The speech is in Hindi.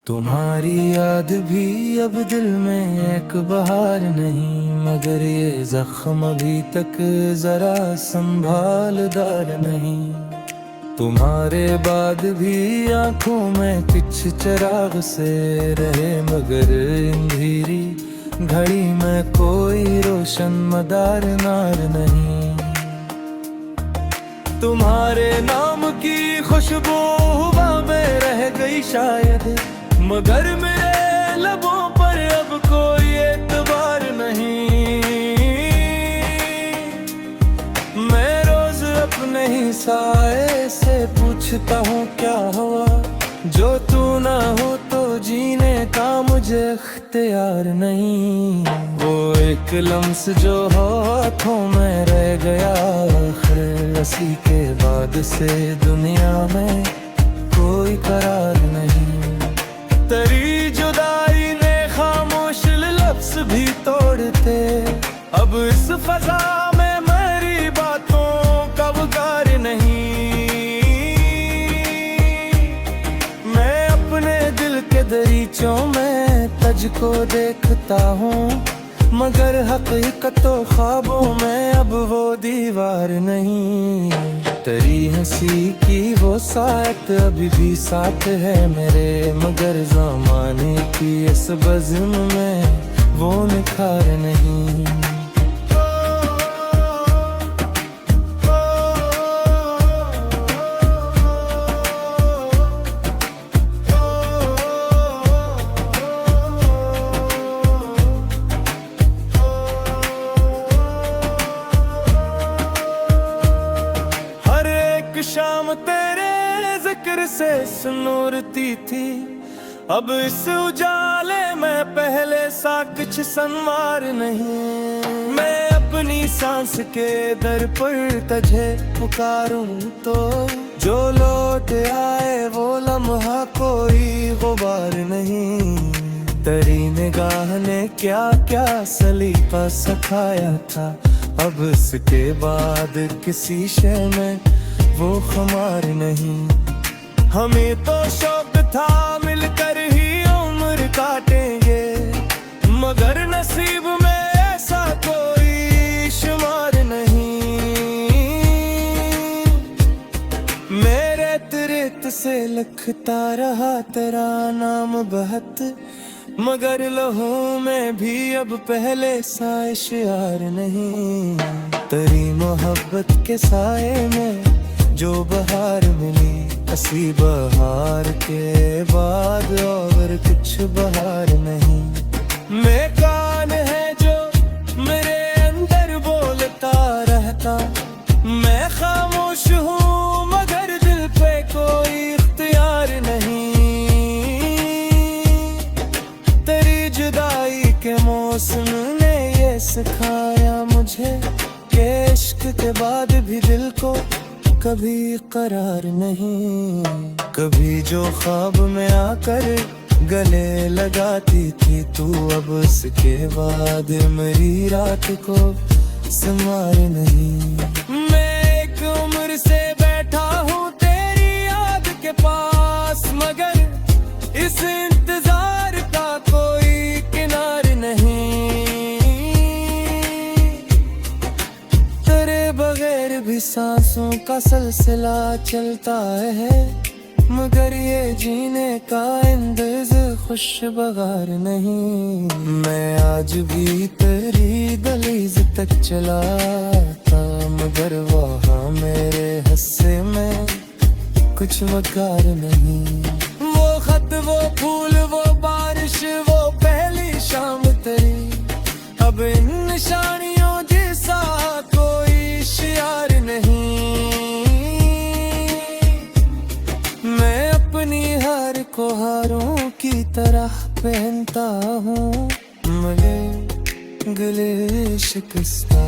तुम्हारी याद भी अब दिल में एक बहार नहीं, मगर ये जख्म अभी तक जरा संभालदार नहीं। तुम्हारे बाद भी आंखों में कुछ चिराग से रहे, मगर अंधेरी घड़ी में कोई रोशन मदार नार नहीं। तुम्हारे नाम की खुशबू हवा में रह गई शायद, मगर मेरे लबों पर अब कोई एतबार नहीं। मैं रोज अपने ही साए से पूछता हूँ क्या हुआ, जो तू ना हो तो जीने का मुझे इख्तियार नहीं। वो एक लम्स जो हाथों में रह गया, आखिर उसी के बाद से दुनिया में कोई करार नहीं। तेरी जुदाई ने खामोश लफ्ज़ भी तोड़ते, अब इस फजा में मेरी बातों का वकार नहीं। मैं अपने दिल के दरीचों में तुझको देखता हूँ, मगर हकीकतों ख्वाबों में अब वो दीवार नहीं। तेरी हंसी की वो साथ अभी भी साथ है मेरे, मगर ज़माने की इस बज़्म में वो निखार नहीं। शाम तेरे जिक्र से सुनूरती थी, अब इस उजाले में पहले सा कुछ संवार नहीं। मैं अपनी सांस के दर पर तुझे पुकारूं तो जो लौट आए वो लम्हा कोई गुबार नहीं। तेरी निगाह ने क्या क्या सलीका सिखाया था, अब इसके बाद किसी शय में वो खुमार नहीं। हमें तो शौक था मिलकर ही उम्र काटेंगे, मगर नसीब में ऐसा कोई शुमार नहीं। मेरे रेत से लिखता रहा तेरा नाम बहत, मगर लहू में भी अब पहले सा इश्यार नहीं। तेरी मोहब्बत के साए में जो बहार मिली, असी बहार के बाद और कुछ बहार नहीं। मैं कान है जो मेरे अंदर बोलता रहता, मैं खामोश हूँ मगर दिल पे कोई इख्तियार नहीं। तेरी जुदाई के मौसम ने ये सिखाया मुझे कि इश्क के बाद भी दिल को कभी करार नहीं। कभी जो ख्वाब में आकर गले लगाती थी तू, अब उसके बाद मेरी रात को संवार नहीं। मैं एक उम्र से बैठा हूँ तेरी याद के पास, मगर इस इंतजार का कोई किनार नहीं। तेरे बगैर भी सांसों का सिलसिला चलता है, मगर ये जीने का अंदाज़ खुशबगार नहीं। मैं आज भी तेरी दहलीज तक चला था, मगर वहाँ मेरे हिस्से में कुछ वकार नहीं। वो खत, वो फूल, वो बारिश, वो पहली शाम तेरी, अब इन निशानियों जैसा कोई शियार नहीं। मैं अपनी हार को हारों की तरह पहनता हूँ, मगर गले शिकस्ता।